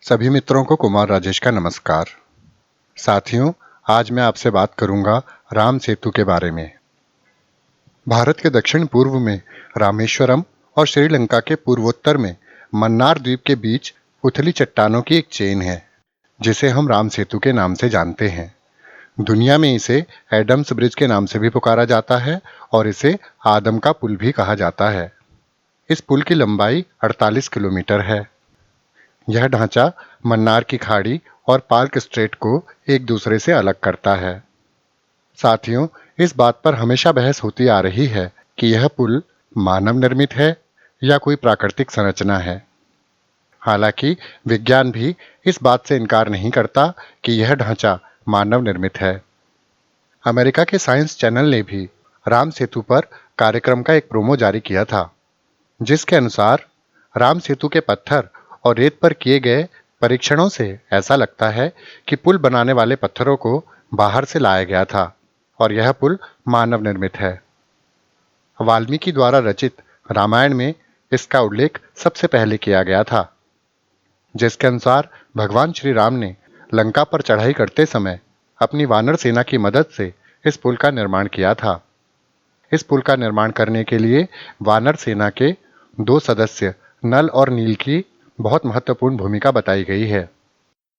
सभी मित्रों को कुमार राजेश का नमस्कार। साथियों, आज मैं आपसे बात करूंगा राम सेतु के बारे में। भारत के दक्षिण पूर्व में रामेश्वरम और श्रीलंका के पूर्वोत्तर में मन्नार द्वीप के बीच उथली चट्टानों की एक चेन है, जिसे हम राम सेतु के नाम से जानते हैं। दुनिया में इसे एडम्स ब्रिज के नाम से भी पुकारा जाता है और इसे आदम का पुल भी कहा जाता है। इस पुल की लंबाई 48 किलोमीटर है। यह ढांचा मन्नार की खाड़ी और पार्क स्ट्रेट को एक दूसरे से अलग करता है। साथियों, इस बात पर हमेशा बहस होती आ रही है कि यह पुल मानव निर्मित है या कोई प्राकृतिक संरचना है। हालांकि विज्ञान भी इस बात से इनकार नहीं करता कि यह ढांचा मानव निर्मित है। अमेरिका के साइंस चैनल ने भी राम सेतु पर कार्यक्रम का एक प्रोमो जारी किया था, जिसके अनुसार राम सेतु के पत्थर और रेत पर किए गए परीक्षणों से ऐसा लगता है कि पुल बनाने वाले पत्थरों को बाहर से लाया गया था और यह पुल मानव निर्मित है। वाल्मीकि द्वारा रचित रामायण में इसका उल्लेख सबसे पहले किया गया था, जिसके अनुसार भगवान श्री राम ने लंका पर चढ़ाई करते समय अपनी वानर सेना की मदद से इस पुल का निर्माण किया था। इस पुल का निर्माण करने के लिए वानर सेना के 2 सदस्य नल और नील की बहुत महत्वपूर्ण भूमिका बताई गई है।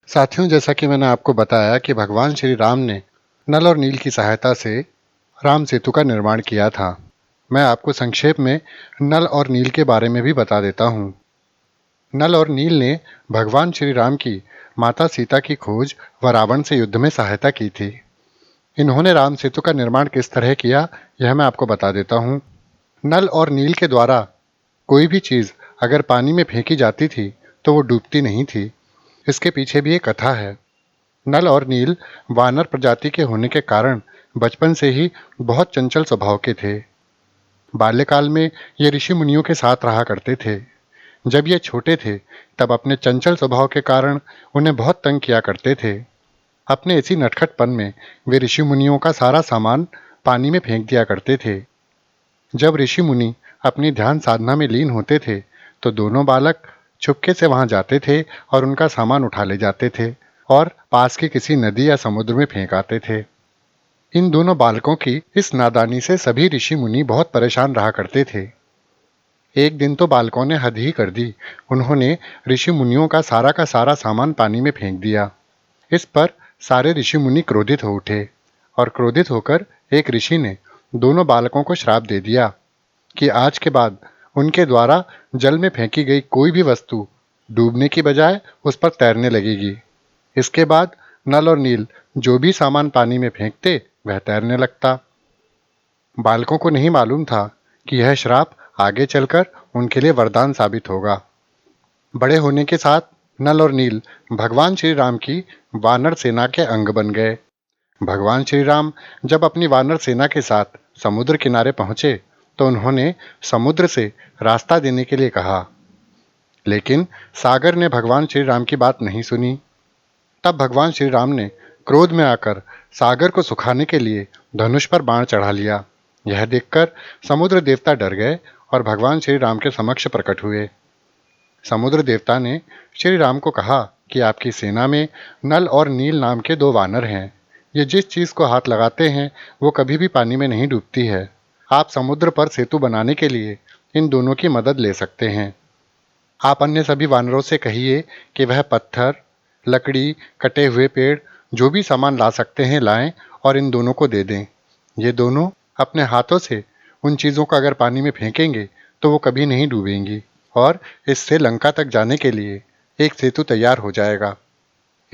साथियों, जैसा कि मैंने आपको बताया कि भगवान श्री राम ने नल और नील की सहायता से राम सेतु का निर्माण किया था। मैं आपको संक्षेप में नल और नील के बारे में भी बता देता हूँ। नल और नील ने भगवान श्री राम की माता सीता की खोज व रावण से युद्ध में सहायता की थी। इन्होंने राम सेतु का निर्माण किस तरह किया, यह मैं आपको बता देता हूँ। नल और नील के द्वारा कोई भी चीज अगर पानी में फेंकी जाती थी तो वो डूबती नहीं थी। इसके पीछे भी एक कथा है। नल और नील वानर प्रजाति के होने के कारण बचपन से ही बहुत चंचल स्वभाव के थे। बाल्यकाल में ये ऋषि मुनियों के साथ रहा करते थे। जब ये छोटे थे तब अपने चंचल स्वभाव के कारण उन्हें बहुत तंग किया करते थे। अपने इसी नटखटपन में वे ऋषि मुनियों का सारा सामान पानी में फेंक दिया करते थे। जब ऋषि मुनि अपनी ध्यान साधना में लीन होते थे तो दोनों बालक चुपके से वहां जाते थे और उनका सामान उठा ले जाते थे और पास की किसी नदी या समुद्र में फेंक आते थे। इन दोनों बालकों की इस नादानी से सभी ऋषि मुनि बहुत परेशान रहा करते थे। एक दिन तो बालकों ने हद ही कर दी। उन्होंने ऋषि मुनियों का सारा सामान पानी में फेंक दिया। इस पर सारे ऋषि मुनि क्रोधित हो उठे और क्रोधित होकर एक ऋषि ने दोनों बालकों को श्राप दे दिया कि आज के बाद उनके द्वारा जल में फेंकी गई कोई भी वस्तु डूबने की बजाय उस पर तैरने लगेगी। इसके बाद नल और नील जो भी सामान पानी में फेंकते वह तैरने लगता। बालकों को नहीं मालूम था कि यह श्राप आगे चलकर उनके लिए वरदान साबित होगा। बड़े होने के साथ नल और नील भगवान श्री राम की वानर सेना के अंग बन गए। भगवान श्री राम जब अपनी वानर सेना के साथ समुद्र किनारे पहुंचे तो उन्होंने समुद्र से रास्ता देने के लिए कहा, लेकिन सागर ने भगवान श्री राम की बात नहीं सुनी। तब भगवान श्री राम ने क्रोध में आकर सागर को सुखाने के लिए धनुष पर बाण चढ़ा लिया। यह देखकर समुद्र देवता डर गए और भगवान श्री राम के समक्ष प्रकट हुए। समुद्र देवता ने श्री राम को कहा कि आपकी सेना में नल और नील नाम के 2 वानर हैं। ये जिस चीज को हाथ लगाते हैं वो कभी भी पानी में नहीं डूबती है। आप समुद्र पर सेतु बनाने के लिए इन दोनों की मदद ले सकते हैं। आप अन्य सभी वानरों से कहिए कि वह पत्थर, लकड़ी, कटे हुए पेड़ जो भी सामान ला सकते हैं लाएं और इन दोनों को दे दें। ये दोनों अपने हाथों से उन चीज़ों को अगर पानी में फेंकेंगे तो वो कभी नहीं डूबेंगी और इससे लंका तक जाने के लिए एक सेतु तैयार हो जाएगा।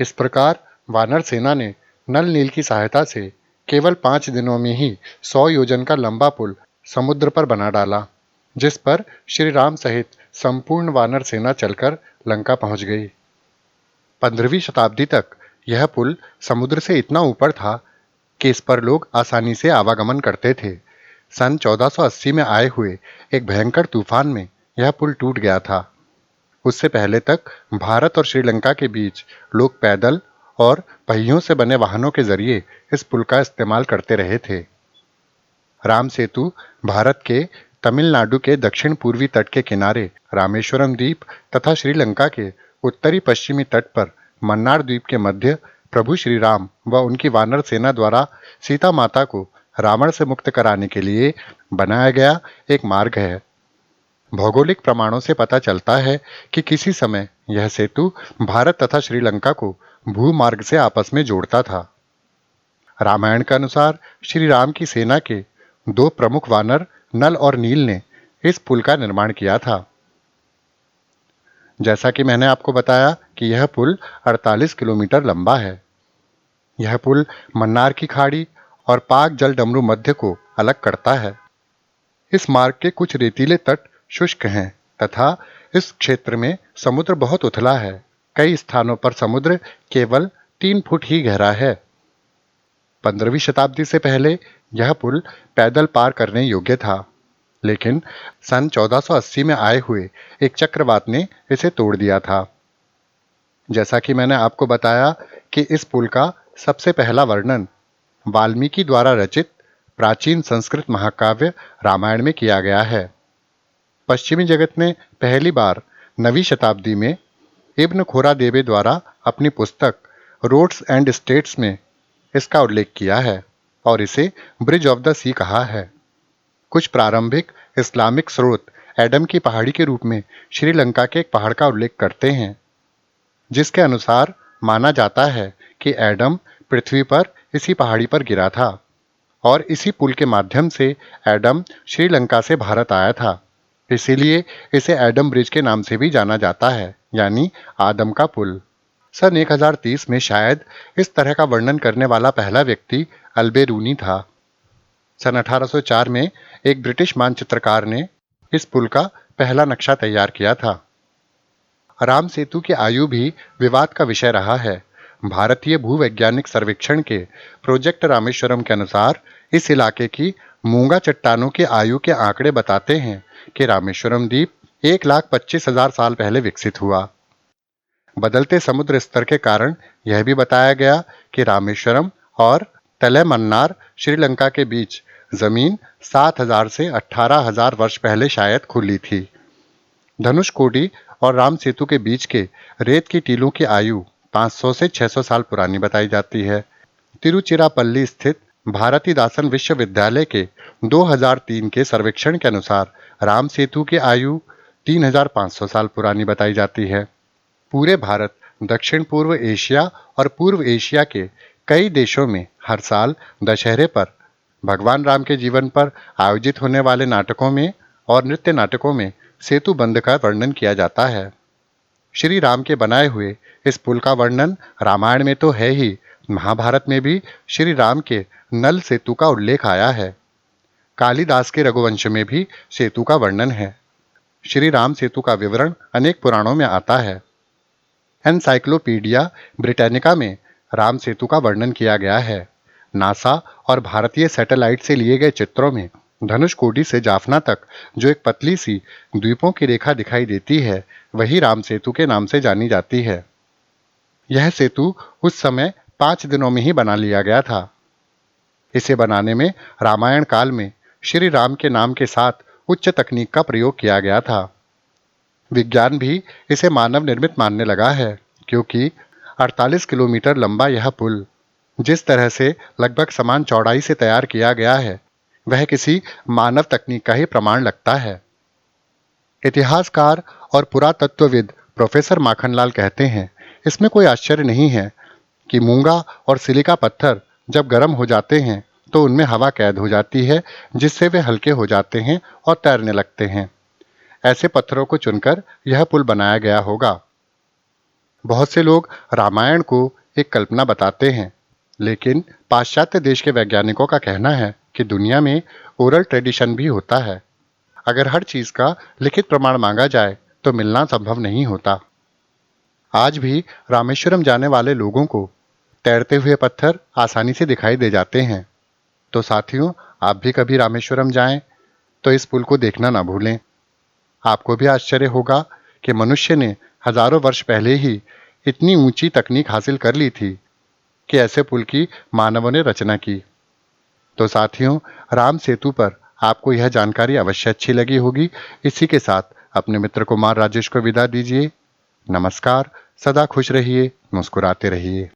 इस प्रकार वानर सेना ने नल नील की सहायता से केवल 5 दिनों में ही 100 योजन का लंबा पुल समुद्र पर बना डाला, जिस पर श्री राम सहित संपूर्ण वानर सेना चलकर लंका पहुंच गई। 15वीं शताब्दी तक यह पुल समुद्र से इतना ऊपर था कि इस पर लोग आसानी से आवागमन करते थे। सन 1480 में आए हुए एक भयंकर तूफान में यह पुल टूट गया था। उससे पहले तक भारत और श्रीलंका के बीच लोग पैदल और पहियों से बने वाहनों के जरिए इस पुल का इस्तेमाल करते रहे थे। राम सेतु भारत के तमिलनाडु के दक्षिण पूर्वी तट के किनारे रामेश्वरम द्वीप तथा श्रीलंका के उत्तरी पश्चिमी तट पर मन्नार द्वीप के मध्य प्रभु श्री राम व उनकी वानर सेना द्वारा सीता माता को रावण से मुक्त कराने के लिए बनाया गया एक मार्ग है। भौगोलिक प्रमाणों से पता चलता है कि किसी समय यह सेतु भारत तथा श्रीलंका को भूमार्ग से आपस में जोड़ता था। रामायण के अनुसार श्री राम की सेना के दो प्रमुख वानर नल और नील ने इस पुल का निर्माण किया था। जैसा कि मैंने आपको बताया कि यह पुल 48 किलोमीटर लंबा है। यह पुल मन्नार की खाड़ी और पाक जल डमरू मध्य को अलग करता है। इस मार्ग के कुछ रेतीले तट शुष्क हैं तथा इस क्षेत्र में समुद्र बहुत उथला है। कई स्थानों पर समुद्र केवल 3 फुट ही गहरा है। 15वीं शताब्दी से पहले यह पुल पैदल पार करने योग्य था, लेकिन सन 1480 में आए हुए एक चक्रवात ने इसे तोड़ दिया था। जैसा कि मैंने आपको बताया कि इस पुल का सबसे पहला वर्णन वाल्मीकि द्वारा रचित प्राचीन संस्कृत महाकाव्य रामायण में किया गया है। पश्चिमी जगत ने पहली बार 9वीं शताब्दी में इब्न खोरादेबे द्वारा अपनी पुस्तक रोड्स एंड स्टेट्स में इसका उल्लेख किया है और इसे ब्रिज ऑफ द सी कहा है। कुछ प्रारंभिक इस्लामिक स्रोत एडम की पहाड़ी के रूप में श्रीलंका के एक पहाड़ का उल्लेख करते हैं, जिसके अनुसार माना जाता है कि एडम पृथ्वी पर इसी पहाड़ी पर गिरा था और इसी पुल के माध्यम से एडम श्रीलंका से भारत आया था। इसीलिए इसे एडम ब्रिज के नाम से भी जाना जाता है, यानी आदम का पुल। सन 1030 में शायद इस तरह का वर्णन करने वाला पहला व्यक्ति अल्बेरूनी था। सन 1804 में एक ब्रिटिश मानचित्रकार ने इस पुल का पहला नक्शा तैयार किया था। राम सेतु की आयु भी विवाद का विषय रहा है। भारतीय भूवैज्ञानिक सर्वेक्षण के प्रोजेक्ट रामेश्वरम के अनुसार इस इलाके की मूंगा चट्टानों की आयु के आंकड़े बताते हैं कि रामेश्वरम द्वीप 1,25,000 साल पहले विकसित हुआ। बदलते समुद्र स्तर के कारण यह भी बताया गया कि रामेश्वरम और तलैमन्नार श्रीलंका के बीच जमीन 7,000 से 18,000 वर्ष पहले शायद खुली थी। धनुषकोडी और राम सेतु के बीच के रेत की टीलों की आयु 500 से 600 साल पुरानी बताई जाती है। तिरुचिरापल्ली स्थित भारतीदासन विश्वविद्यालय के 2003 के सर्वेक्षण के अनुसार राम सेतु की आयु 3,500 साल पुरानी बताई जाती है। पूरे भारत, दक्षिण पूर्व एशिया और पूर्व एशिया के कई देशों में हर साल दशहरे पर भगवान राम के जीवन पर आयोजित होने वाले नाटकों में और नृत्य नाटकों में सेतु बंध का वर्णन किया जाता है। श्री राम के बनाए हुए इस पुल का वर्णन रामायण में तो है ही, महाभारत में भी श्री राम के नल सेतु का उल्लेख आया है। कालिदास के रघुवंश में भी सेतु का वर्णन है। श्री राम सेतु का विवरण अनेक पुराणों में आता है। एनसाइक्लोपीडिया ब्रिटानिका में राम सेतु का वर्णन किया गया है। नासा और भारतीय सैटेलाइट से लिए गए चित्रों में धनुषकोडी से जाफना तक जो एक पतली सी द्वीपों की रेखा दिखाई देती है, वही राम सेतु के नाम से जानी जाती है। यह सेतु उस समय 5 दिनों में ही बना लिया गया था। इसे बनाने में रामायण काल में श्री राम के नाम के साथ उच्च तकनीक का प्रयोग किया गया था। विज्ञान भी इसे मानव निर्मित मानने लगा है, क्योंकि 48 किलोमीटर लंबा यह पुल जिस तरह से लगभग समान चौड़ाई से तैयार किया गया है, वह किसी मानव तकनीक का ही प्रमाण लगता है। इतिहासकार और पुरातत्वविद प्रोफेसर माखनलाल कहते हैं, इसमें कोई आश्चर्य नहीं है कि मूंगा और सिलिका पत्थर जब गर्म हो जाते हैं तो उनमें हवा कैद हो जाती है, जिससे वे हल्के हो जाते हैं और तैरने लगते हैं। ऐसे पत्थरों को चुनकर यह पुल बनाया गया होगा। बहुत से लोग रामायण को एक कल्पना बताते हैं, लेकिन पाश्चात्य देश के वैज्ञानिकों का कहना है कि दुनिया में ओरल ट्रेडिशन भी होता है। अगर हर चीज का लिखित प्रमाण मांगा जाए तो मिलना संभव नहीं होता। आज भी रामेश्वरम जाने वाले लोगों को तैरते हुए पत्थर आसानी से दिखाई दे जाते हैं। तो साथियों, आप भी कभी रामेश्वरम जाएं तो इस पुल को देखना ना भूलें। आपको भी आश्चर्य होगा कि मनुष्य ने हजारों वर्ष पहले ही इतनी ऊंची तकनीक हासिल कर ली थी कि ऐसे पुल की मानवों ने रचना की। तो साथियों, राम सेतु पर आपको यह जानकारी अवश्य अच्छी लगी होगी। इसी के साथ अपने मित्र कुमार राजेश को विदा दीजिए। नमस्कार, सदा खुश रहिए, मुस्कुराते रहिए।